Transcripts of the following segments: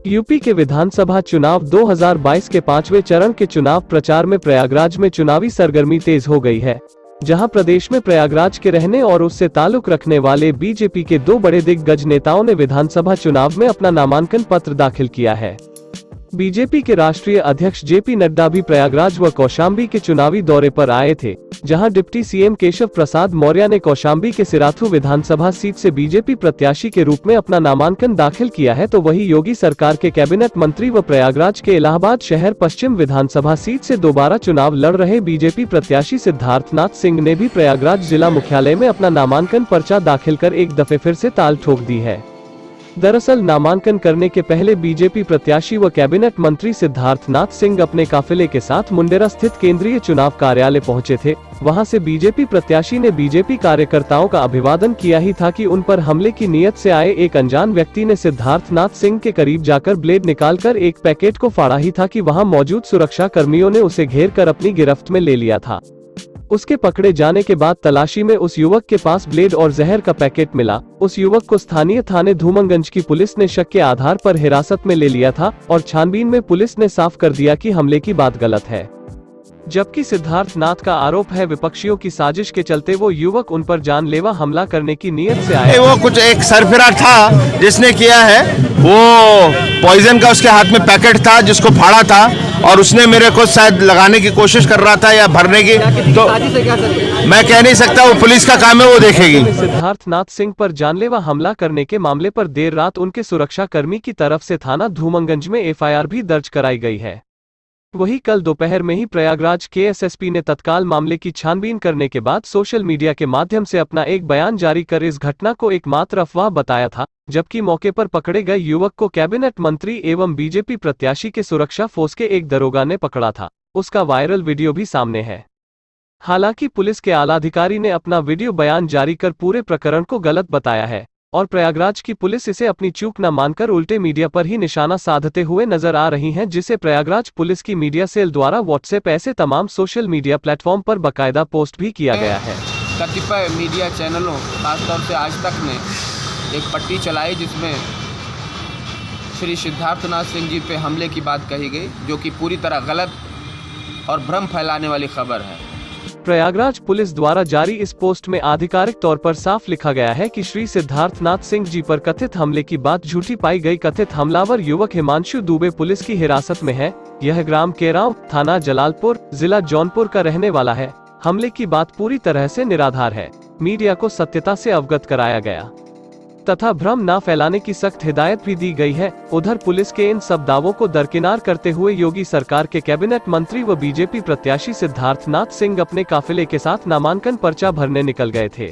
UP के विधानसभा चुनाव 2022 के 5वें चरण के चुनाव प्रचार में प्रयागराज में चुनावी सरगर्मी तेज हो गई है, जहां प्रदेश में प्रयागराज के रहने और उससे ताल्लुक रखने वाले बीजेपी के दो बड़े दिग्गज नेताओं ने विधानसभा चुनाव में अपना नामांकन पत्र दाखिल किया है। बीजेपी के राष्ट्रीय अध्यक्ष जेपी नड्डा भी प्रयागराज व कौशाम्बी के चुनावी दौरे पर आए थे, जहां डिप्टी सीएम केशव प्रसाद मौर्य ने कौशाम्बी के सिराथू विधानसभा सीट से बीजेपी प्रत्याशी के रूप में अपना नामांकन दाखिल किया है, तो वही योगी सरकार के कैबिनेट मंत्री व प्रयागराज के इलाहाबाद शहर पश्चिम विधानसभा सीट से दोबारा चुनाव लड़ रहे बीजेपी प्रत्याशी सिद्धार्थनाथ सिंह ने भी प्रयागराज जिला मुख्यालय में अपना नामांकन पर्चा दाखिल कर एक दफे फिर से ताल ठोक दी है। दरअसल नामांकन करने के पहले बीजेपी प्रत्याशी व कैबिनेट मंत्री सिद्धार्थनाथ सिंह अपने काफिले के साथ मुंडेरा स्थित केंद्रीय चुनाव कार्यालय पहुंचे थे। वहां से बीजेपी प्रत्याशी ने बीजेपी कार्यकर्ताओं का अभिवादन किया ही था कि उन पर हमले की नीयत से आए एक अनजान व्यक्ति ने सिद्धार्थनाथ सिंह के करीब जाकर ब्लेड निकालकर एक पैकेट को फाड़ा ही था कि वहां मौजूद सुरक्षा कर्मियों ने उसे घेर कर अपनी गिरफ्त में ले लिया था। उसके पकड़े जाने के बाद तलाशी में उस युवक के पास ब्लेड और जहर का पैकेट मिला। उस युवक को स्थानीय थाने धूमनगंज की पुलिस ने शक के आधार पर हिरासत में ले लिया था और छानबीन में पुलिस ने साफ कर दिया कि हमले की बात गलत है, जबकि सिद्धार्थनाथ का आरोप है विपक्षियों की साजिश के चलते वो युवक उन पर जानलेवा हमला करने की नीयत से आया। वो कुछ एक सरफिरा था जिसने किया है, वो पॉइजन का उसके हाथ में पैकेट था जिसको फाड़ा था और उसने मेरे को शायद लगाने की कोशिश कर रहा था या भरने की, तो मैं कह नहीं सकता, वो पुलिस का काम है, वो देखेगी। सिद्धार्थनाथ सिंह पर जानलेवा हमला करने के मामले पर देर रात उनके सुरक्षा कर्मी की तरफ से थाना धूमनगंज में एफआईआर भी दर्ज कराई गई है। वही कल दोपहर में ही प्रयागराज के एसएसपी ने तत्काल मामले की छानबीन करने के बाद सोशल मीडिया के माध्यम से अपना एक बयान जारी कर इस घटना को एकमात्र अफवाह बताया था, जबकि मौके पर पकड़े गए युवक को कैबिनेट मंत्री एवं बीजेपी प्रत्याशी के सुरक्षा फोर्स के एक दरोगा ने पकड़ा था। उसका वायरल वीडियो भी सामने है। हालांकि पुलिस के आला अधिकारी ने अपना वीडियो बयान जारी कर पूरे प्रकरण को गलत बताया है और प्रयागराज की पुलिस इसे अपनी चूक न मानकर उल्टे मीडिया पर ही निशाना साधते हुए नजर आ रही हैं, जिसे प्रयागराज पुलिस की मीडिया सेल द्वारा व्हाट्सएप ऐसे तमाम सोशल मीडिया प्लेटफॉर्म पर बाकायदा पोस्ट भी किया गया है। कतिपय मीडिया चैनलों खासतौर से आज तक ने एक पट्टी चलाई जिसमें श्री सिद्धार्थनाथ सिंह जी पे हमले की बात कही गई, जो कि पूरी तरह गलत और भ्रम फैलाने वाली खबर है। प्रयागराज पुलिस द्वारा जारी इस पोस्ट में आधिकारिक तौर पर साफ लिखा गया है कि श्री सिद्धार्थनाथ सिंह जी पर कथित हमले की बात झूठी पाई गई। कथित हमलावर युवक हिमांशु दुबे पुलिस की हिरासत में है। यह ग्राम केराव, थाना जलालपुर, जिला जौनपुर का रहने वाला है। हमले की बात पूरी तरह से निराधार है। मीडिया को सत्यता से अवगत कराया गया तथा भ्रम न फैलाने की सख्त हिदायत भी दी गई है। उधर पुलिस के इन सब दावों को दरकिनार करते हुए योगी सरकार के कैबिनेट मंत्री व बीजेपी प्रत्याशी सिद्धार्थनाथ सिंह अपने काफिले के साथ नामांकन पर्चा भरने निकल गए थे।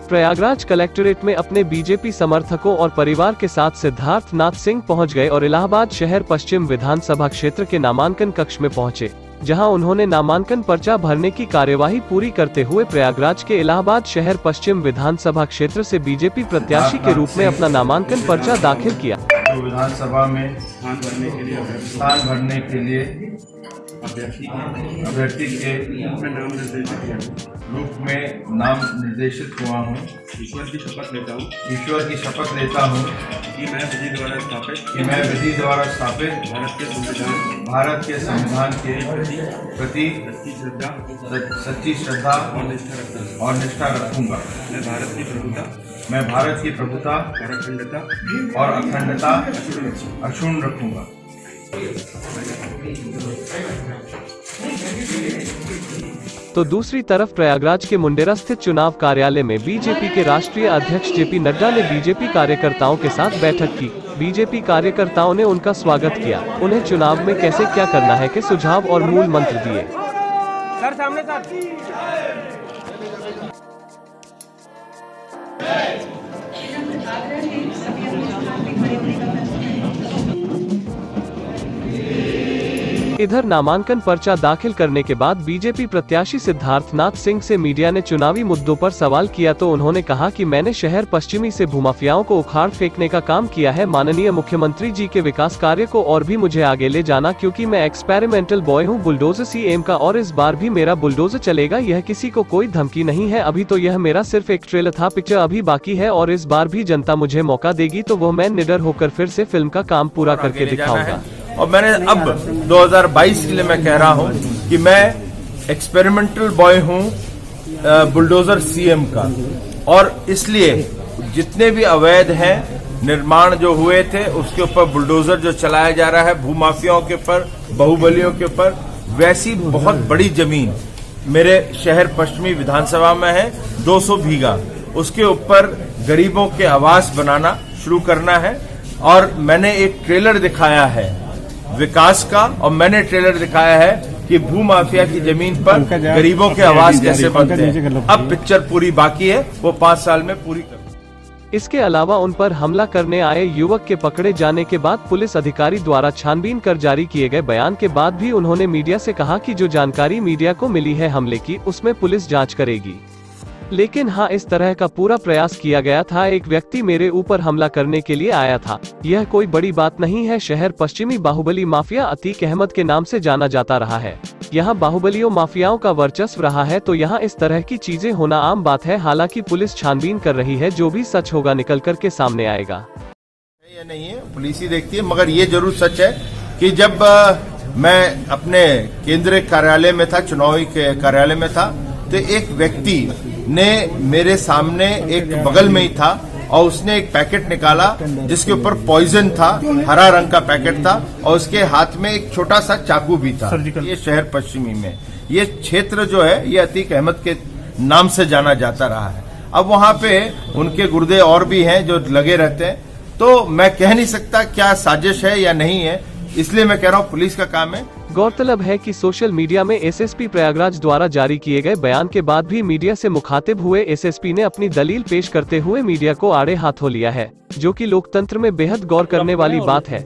प्रयागराज कलेक्ट्रेट में अपने बीजेपी समर्थकों और परिवार के साथ सिद्धार्थनाथ सिंह पहुंच गए और इलाहाबाद शहर पश्चिम विधानसभा क्षेत्र के नामांकन कक्ष में पहुंचे, जहां उन्होंने नामांकन पर्चा भरने की कार्यवाही पूरी करते हुए प्रयागराज के इलाहाबाद शहर पश्चिम विधानसभा क्षेत्र से बीजेपी प्रत्याशी के रूप में अपना नामांकन पर्चा दाखिल किया। विधानसभा में स्थान भरने के लिए अभ्यर्थी के रूप में नाम निर्देशित हुआ हूँ। ईश्वर की शपथ लेता हूँ कि मैं विधि द्वारा स्थापित भारत के संविधान के प्रति सच्ची श्रद्धा और निष्ठा रखूंगा। मैं भारत की प्रभुता और अखंडता अक्षुण्ण रखूंगा। तो दूसरी तरफ प्रयागराज के मुंडेरा स्थित चुनाव कार्यालय में बीजेपी के राष्ट्रीय अध्यक्ष जेपी नड्डा ने बीजेपी कार्यकर्ताओं के साथ बैठक की। बीजेपी कार्यकर्ताओं ने उनका स्वागत किया, उन्हें चुनाव में कैसे क्या करना है के सुझाव और मूल मंत्र दिए। सर सामने सर इधर नामांकन पर्चा दाखिल करने के बाद बीजेपी प्रत्याशी सिद्धार्थनाथ सिंह से मीडिया ने चुनावी मुद्दों पर सवाल किया तो उन्होंने कहा कि मैंने शहर पश्चिमी से भूमाफियाओं को उखाड़ फेंकने का काम किया है। माननीय मुख्यमंत्री जी के विकास कार्य को और भी मुझे आगे ले जाना, क्योंकि मैं एक्सपेरिमेंटल बॉय हूँ बुलडोजर सीएम का, और इस बार भी मेरा बुलडोजर चलेगा। यह किसी को कोई धमकी नहीं है। अभी तो यह मेरा सिर्फ एक ट्रेलर था, पिक्चर अभी बाकी है, और इस बार भी जनता मुझे मौका देगी तो वो मैं निडर होकर फिर से फिल्म का काम पूरा करके दिखाऊंगा। और मैंने अब 2022 के लिए मैं कह रहा हूं कि मैं एक्सपेरिमेंटल बॉय हूं बुलडोजर सीएम का, और इसलिए जितने भी अवैध हैं निर्माण जो हुए थे उसके ऊपर बुलडोजर जो चलाया जा रहा है, भूमाफियाओं के ऊपर, बाहुबलियों के ऊपर, वैसी बहुत बड़ी जमीन मेरे शहर पश्चिमी विधानसभा में है 200 बीघा, उसके ऊपर गरीबों के आवास बनाना शुरू करना है। और मैंने एक ट्रेलर दिखाया है विकास का, और मैंने ट्रेलर दिखाया है कि भूमाफिया की जमीन पर गरीबों के आवास कैसे बनते हैं। अब पिक्चर पूरी बाकी है, वो 5 साल में पूरी कर। इसके अलावा उन पर हमला करने आए युवक के पकड़े जाने के बाद पुलिस अधिकारी द्वारा छानबीन कर जारी किए गए बयान के बाद भी उन्होंने मीडिया से कहा कि जो जानकारी मीडिया को मिली है हमले की, उसमें पुलिस जांच करेगी। लेकिन हाँ, इस तरह का पूरा प्रयास किया गया था। एक व्यक्ति मेरे ऊपर हमला करने के लिए आया था, यह कोई बड़ी बात नहीं है। शहर पश्चिमी बाहुबली माफिया अतीक अहमद के नाम से जाना जाता रहा है। यहाँ बाहुबलियों माफियाओं का वर्चस्व रहा है, तो यहाँ इस तरह की चीजें होना आम बात है। हालांकि पुलिस छानबीन कर रही है, जो भी सच होगा निकल कर के सामने आएगा। ये नहीं है, पुलिस ही देखती है, मगर ये जरूर सच है कि जब मैं अपने केंद्रीय कार्यालय में था, चुनावी कार्यालय में था, तो एक व्यक्ति ने मेरे सामने, एक बगल में ही था, और उसने एक पैकेट निकाला जिसके ऊपर पॉइजन था, हरा रंग का पैकेट था, और उसके हाथ में एक छोटा सा चाकू भी था। ये शहर पश्चिमी में ये क्षेत्र जो है ये अतीक अहमद के नाम से जाना जाता रहा है। अब वहां पे उनके गुर्दे और भी हैं जो लगे रहते हैं, तो मैं कह नहीं सकता क्या साजिश है या नहीं है, इसलिए मैं कह रहा हूँ पुलिस का काम है। गौरतलब है कि सोशल मीडिया में एसएसपी प्रयागराज द्वारा जारी किए गए बयान के बाद भी मीडिया से मुखातिब हुए एसएसपी ने अपनी दलील पेश करते हुए मीडिया को आड़े हाथों लिया है, जो कि लोकतंत्र में बेहद गौर करने वाली बात है।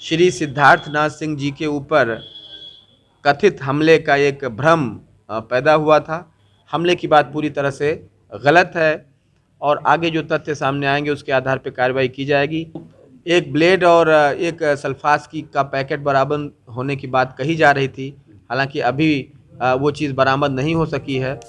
श्री सिद्धार्थनाथ सिंह जी के ऊपर कथित हमले का एक भ्रम पैदा हुआ था। हमले की बात पूरी तरह से गलत है, और आगे जो तथ्य सामने आएंगे उसके आधार पर कार्रवाई की जाएगी। एक ब्लेड और एक सल्फास का पैकेट बरामद होने की बात कही जा रही थी, हालांकि अभी वो चीज़ बरामद नहीं हो सकी है।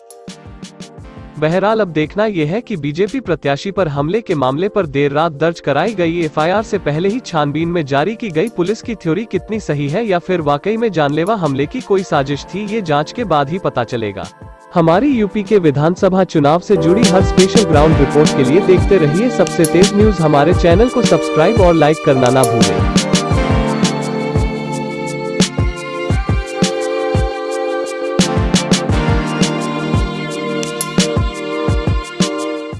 बहरहाल अब देखना यह है कि बीजेपी प्रत्याशी पर हमले के मामले पर देर रात दर्ज कराई गई एफआईआर से पहले ही छानबीन में जारी की गई पुलिस की थ्योरी कितनी सही है, या फिर वाकई में जानलेवा हमले की कोई साजिश थी, ये जांच के बाद ही पता चलेगा। हमारी यूपी के विधानसभा चुनाव से जुड़ी हर स्पेशल ग्राउंड रिपोर्ट के लिए देखते रहिए सबसे तेज न्यूज। हमारे चैनल को सब्सक्राइब और लाइक करना ना भूलें।